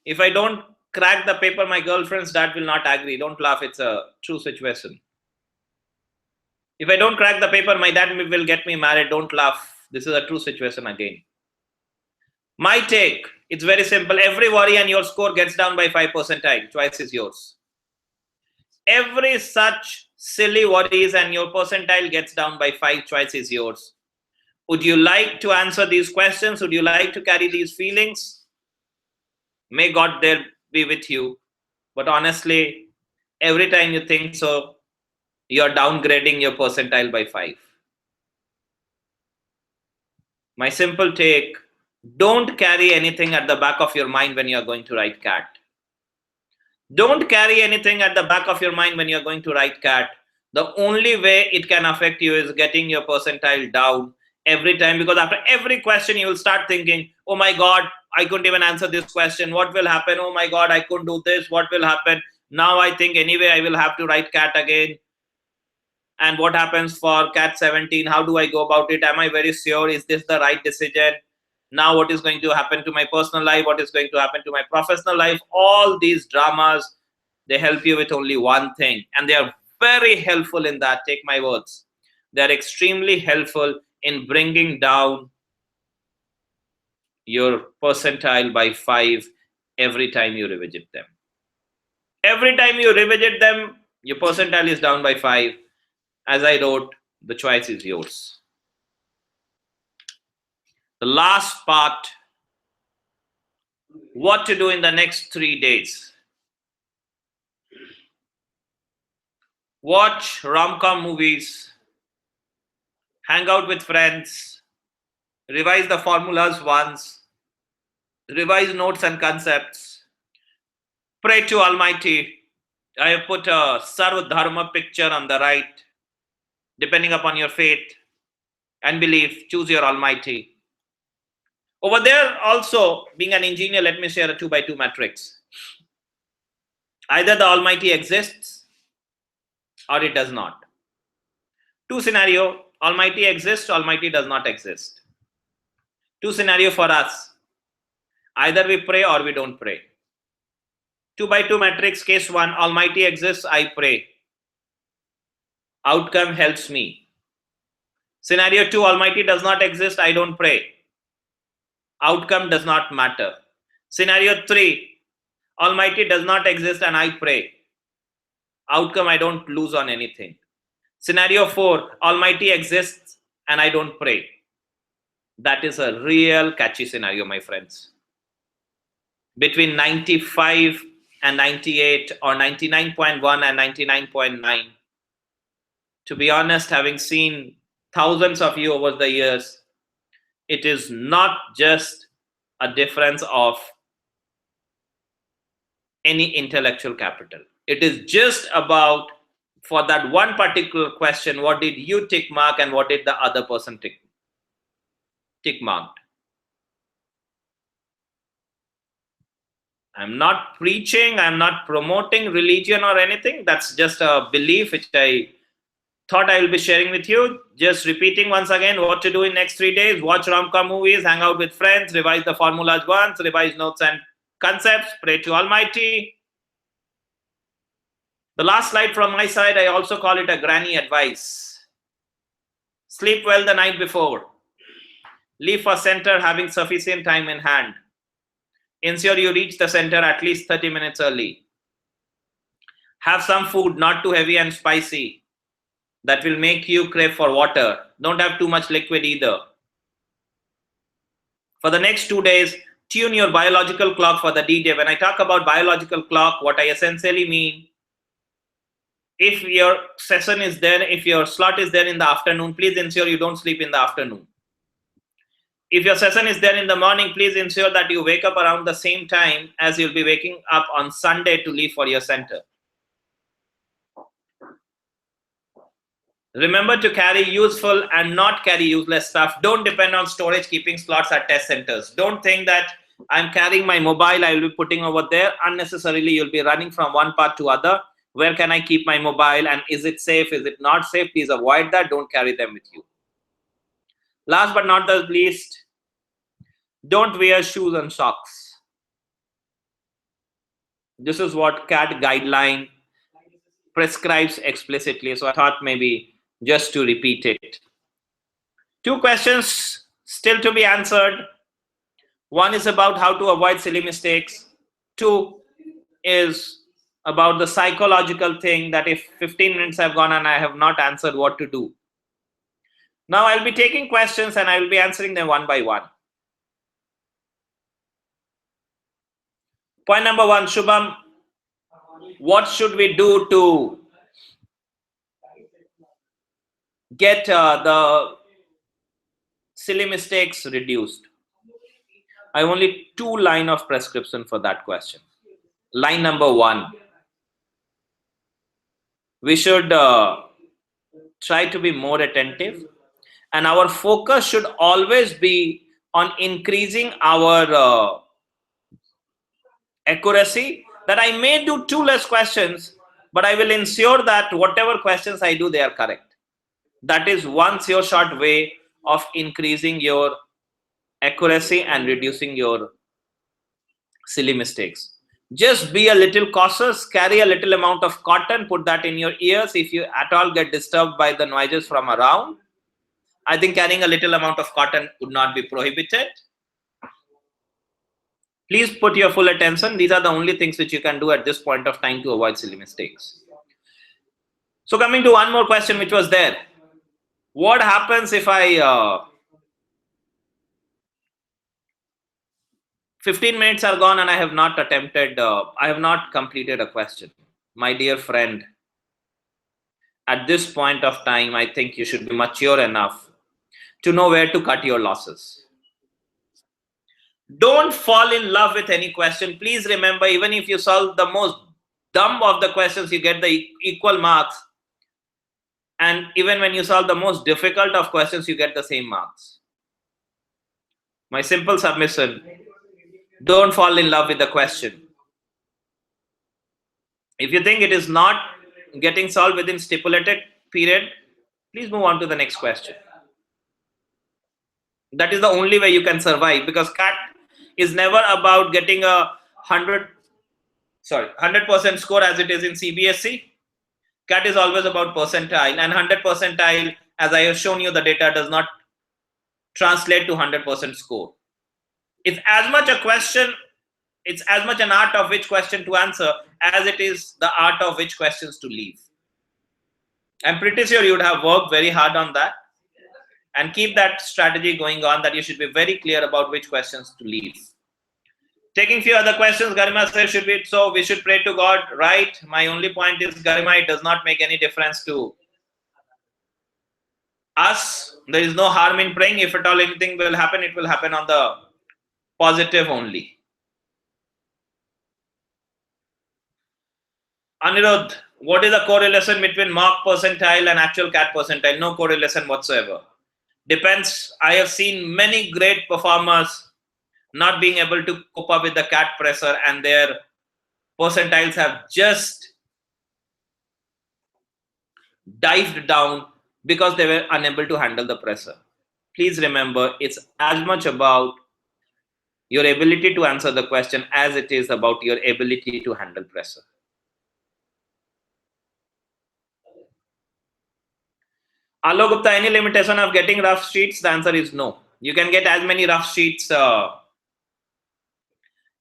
Speaker 1: If I don't crack the paper, my girlfriend's dad will not agree. Don't laugh. It's a true situation. If I don't crack the paper, my dad will get me married. Don't laugh. This is a true situation again. My take, it's very simple. Every worry and your score gets down by 5 percentile. Choice is yours. Every such silly worries and your percentile gets down by 5. Choice is yours. Would you like to answer these questions? Would you like to carry these feelings? May God there be with you. But honestly, every time you think so, you're downgrading your percentile by 5. My simple take, don't carry anything at the back of your mind when you're going to write CAT. Don't carry anything at the back of your mind when you're going to write CAT. The only way it can affect you is getting your percentile down every time, because after every question you will start thinking, oh my God, I couldn't even answer this question. What will happen? Oh my God, I couldn't do this. What will happen? Now I think anyway I will have to write CAT again. And what happens for CAT 17? How do I go about it? Am I very sure? Is this the right decision? Now what is going to happen to my personal life? What is going to happen to my professional life? All these dramas, they help you with only one thing. And they are very helpful in that. Take my words. They're extremely helpful in bringing down your percentile by 5 every time you revisit them. Every time you revisit them, your percentile is down by 5. As I wrote, the choice is yours. The last part, what to do in the next 3 days. Watch rom-com movies, hang out with friends, revise the formulas once, revise notes and concepts, pray to Almighty. I have put a Sarva Dharma picture on the right. Depending upon your faith and belief, choose your Almighty. Over there also, being an engineer, let me share a 2x2 matrix. Either the Almighty exists or it does not. 2 scenario, Almighty exists, Almighty does not exist. 2 scenario for us. Either we pray or we don't pray. 2x2 matrix, case 1, Almighty exists, I pray. Outcome helps me. Scenario 2, Almighty does not exist, I don't pray. Outcome does not matter. Scenario 3, Almighty does not exist and I pray. Outcome, I don't lose on anything. Scenario 4, Almighty exists and I don't pray. That is a real catchy scenario, my friends. Between 95 and 98 or 99.1 and 99.9. To be honest, having seen thousands of you over the years, it is not just a difference of any intellectual capital. It is just about, for that one particular question, what did you tick mark and what did the other person tick marked. I'm not preaching, I'm not promoting religion or anything. That's just a belief which I thought I will be sharing with you. Just repeating once again what to do in next 3 days. Watch rom-com movies, hang out with friends, revise the formulas once, revise notes and concepts, pray to Almighty. The last slide from my side, I also call it a granny advice. Sleep well the night before. Leave for center having sufficient time in hand. Ensure you reach the center at least 30 minutes early. Have some food, not too heavy and spicy, that will make you crave for water. Don't have too much liquid either. For the next 2 days, tune your biological clock for the D-Day. When I talk about biological clock, what I essentially mean, if your session is there, if your slot is there in the afternoon, please ensure you don't sleep in the afternoon. If your session is there in the morning, please ensure that you wake up around the same time as you'll be waking up on Sunday to leave for your center. Remember to carry useful and not carry useless stuff. Don't depend on storage keeping slots at test centers. Don't think that I'm carrying my mobile, I will be putting over there. Unnecessarily, you'll be running from one part to other. Where can I keep my mobile, and is it safe? Is it not safe? Please avoid that. Don't carry them with you. Last but not the least, don't wear shoes and socks. This is what CAT guideline prescribes explicitly. So I thought maybe just to repeat it. 2 questions still to be answered. One is about how to avoid silly mistakes. 2 is about the psychological thing that if 15 minutes have gone and I have not answered, what to do. Now I'll be taking questions and I will be answering them one by one. Point number 1, Shubham, what should we do to get the silly mistakes reduced? I have only 2 lines of prescription for that question. Line number 1, we should try to be more attentive, and our focus should always be on increasing our accuracy, that I may do 2 less questions, but I will ensure that whatever questions I do, they are correct. That is one sure short way of increasing your accuracy and reducing your silly mistakes. Just be a little cautious, carry a little amount of cotton, put that in your ears if you at all get disturbed by the noises from around. I think carrying a little amount of cotton would not be prohibited. Please put your full attention. These are the only things which you can do at this point of time to avoid silly mistakes. So coming to one more question which was there. What happens if I 15 minutes are gone and I have not attempted, I have not completed a question? My dear friend, at this point of time, I think you should be mature enough to know where to cut your losses. Don't fall in love with any question. Please remember, even if you solve the most dumb of the questions, you get the equal marks. And even when you solve the most difficult of questions, you get the same marks. My simple submission, don't fall in love with the question. If you think it is not getting solved within stipulated period, please move on to the next question. That is the only way you can survive, because CAT is never about getting a 100% score as it is in CBSE. CAT is always about percentile, and 100 percentile, as I have shown you, the data does not translate to 100% score. It's as much a question, it's as much an art of which question to answer as it is the art of which questions to leave. I'm pretty sure you would have worked very hard on that, and keep that strategy going on, that you should be very clear about which questions to leave. Taking few other questions, Garima says, we should pray to God, right? My only point is, Garima, it does not make any difference to us. There is no harm in praying. If at all anything will happen, it will happen on the positive only. Anirudh, what is the correlation between mock percentile and actual CAT percentile? No correlation whatsoever. Depends. I have seen many great performers not being able to cope up with the CAT pressure, and their percentiles have just dived down because they were unable to handle the pressure. Please remember, it's as much about your ability to answer the question as it is about your ability to handle pressure. Alok Gupta, any limitation of getting rough sheets? The answer is no. You can get as many rough sheets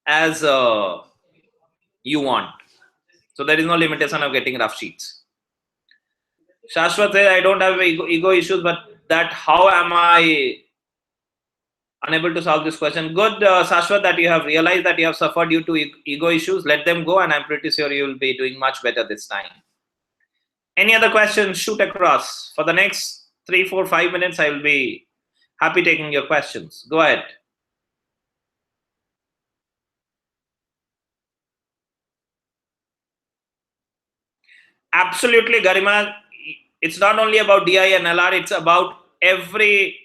Speaker 1: as you want. So there is no limitation of getting rough sheets. Shashwat says, I don't have ego issues, but that how am I unable to solve this question? Good, Shashwat, that you have realized that you have suffered due to ego issues. Let them go, and I'm pretty sure you will be doing much better this time. Any other questions? Shoot across. For the next 3, 4, 5 minutes, I will be happy taking your questions. Go ahead. Absolutely, Garima. It's not only about DI and LR, it's about every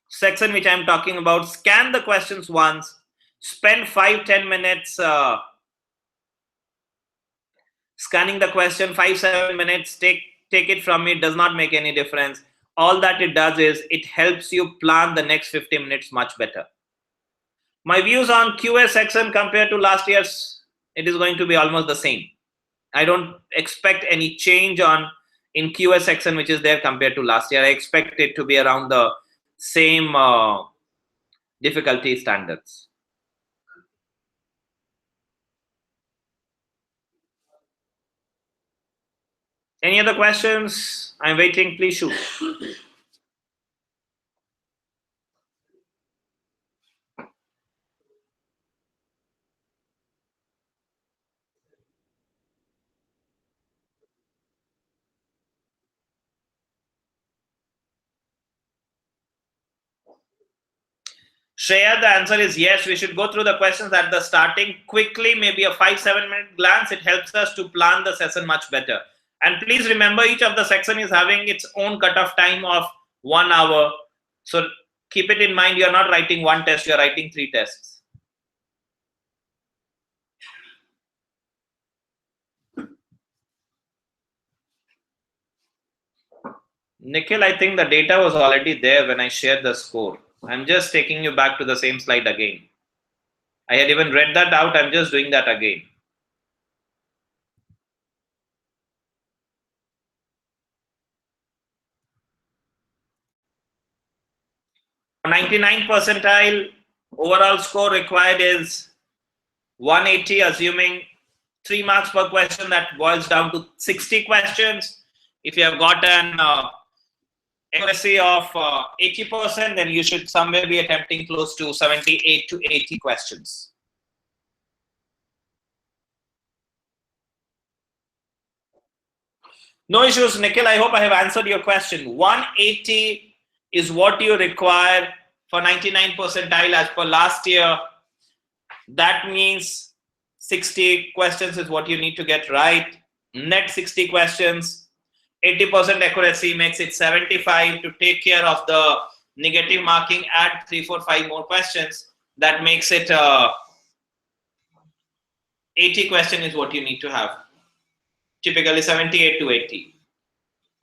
Speaker 1: section which I'm talking about. Scan the questions once, spend 5-10 minutes scanning the question, 5-7 minutes, take it from me, does not make any difference. All that it does is it helps you plan the next 50 minutes much better. My views on QA section compared to last year's, it is going to be almost the same. I don't expect any change in QA section which is there compared to last year. I expect it to be around the same difficulty standards. Any other questions? I'm waiting. Please shoot. Shreya, the answer is yes. We should go through the questions at the starting quickly, maybe a 5-7 minute glance. It helps us to plan the session much better. And please remember, each of the section is having its own cutoff time of 1 hour. So keep it in mind, you're not writing one test, you're writing 3 tests. Nikhil, I think the data was already there when I shared the score. I'm just taking you back to the same slide again. I had even read that out. I'm just doing that again. For 99 percentile, overall score required is 180, assuming 3 marks per question. That boils down to 60 questions. If you have got an accuracy of 80%, then you should somewhere be attempting close to 78 to 80 questions. No issues, Nikhil. I hope I have answered your question. 180 is what you require for 99 percentile as per last year. That means 60 questions is what you need to get right. Net 60 questions. 80% accuracy makes it 75. To take care of the negative marking, add 3, 4, 5 more questions. That makes it 80 question is what you need to have. Typically 78 to 80.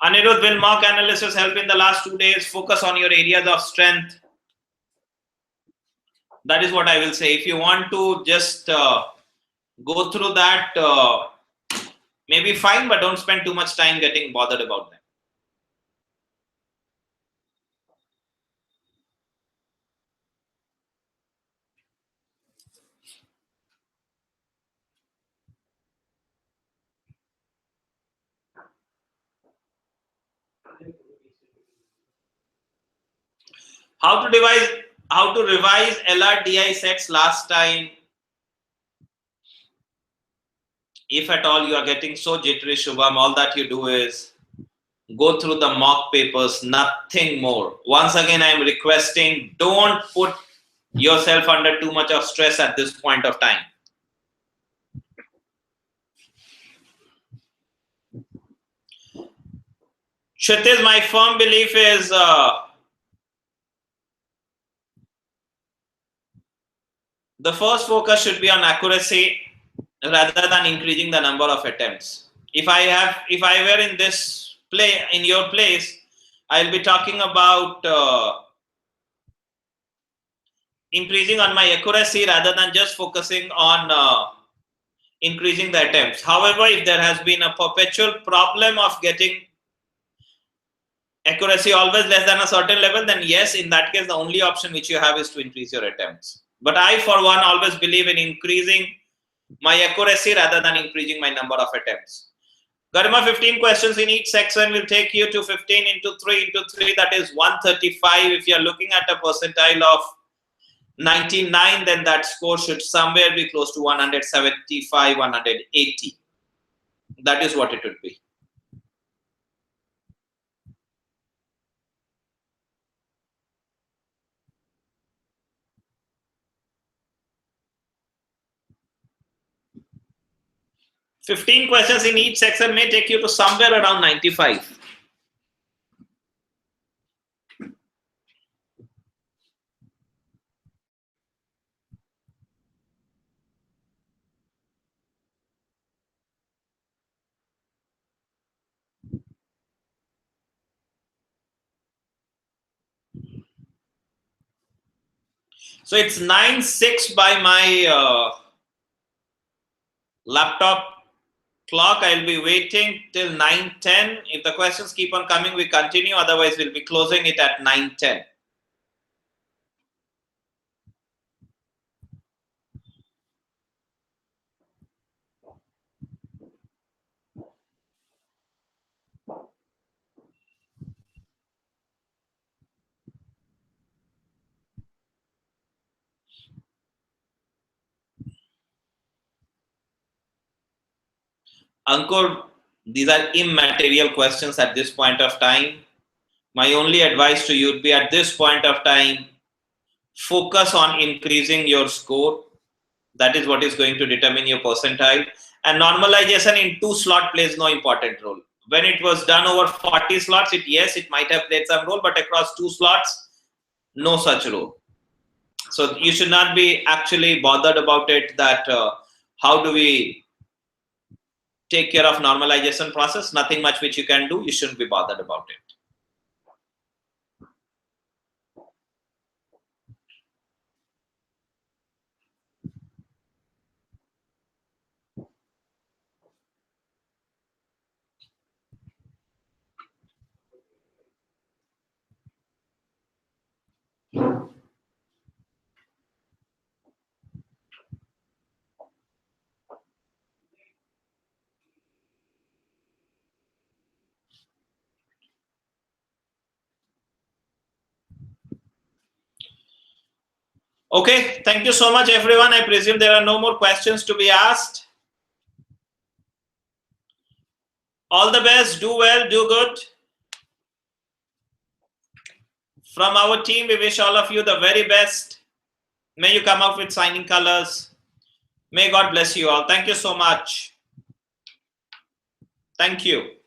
Speaker 1: Anirudh, will mock analysis help in the last 2 days? Focus on your areas of strength. That is what I will say. If you want to just go through that, maybe fine, but don't spend too much time getting bothered about them. How to revise LRDI sets last time? If at all you are getting so jittery, Shubham, all that you do is go through the mock papers, nothing more. Once again, I am requesting, don't put yourself under too much of stress at this point of time. Kshitiz, my firm belief is the first focus should be on accuracy rather than increasing the number of attempts. If I were in your place, I'll be talking about increasing on my accuracy rather than just focusing on increasing the attempts. However, if there has been a perpetual problem of getting accuracy always less than a certain level, then yes, in that case, the only option which you have is to increase your attempts. But I, for one, always believe in increasing my accuracy rather than increasing my number of attempts. Garima, 15 questions in each section will take you to 15 into 3 into 3, that is 135. If you are looking at a percentile of 99, then that score should somewhere be close to 175, 180. That is what it would be. "15 questions in each section may take you to somewhere around 95. So it's 9:06 by my laptop clock. I'll be waiting till 9:10. If the questions keep on coming, we continue. Otherwise, we'll be closing it at 9:10. Ankur, these are immaterial questions at this point of time. My only advice to you would be, at this point of time, focus on increasing your score. That is what is going to determine your percentile. And normalization in 2 slot plays no important role. When it was done over 40 slots, yes, it might have played some role, but across 2 slots, no such role. So you should not be actually bothered about it, that how do we take care of normalization process. Nothing much which you can do. You shouldn't be bothered about it. Okay, thank you so much, everyone. I presume there are no more questions to be asked. All the best. Do well. Do good. From our team, we wish all of you the very best. May you come up with shining colors. May God bless you all. Thank you so much. Thank you.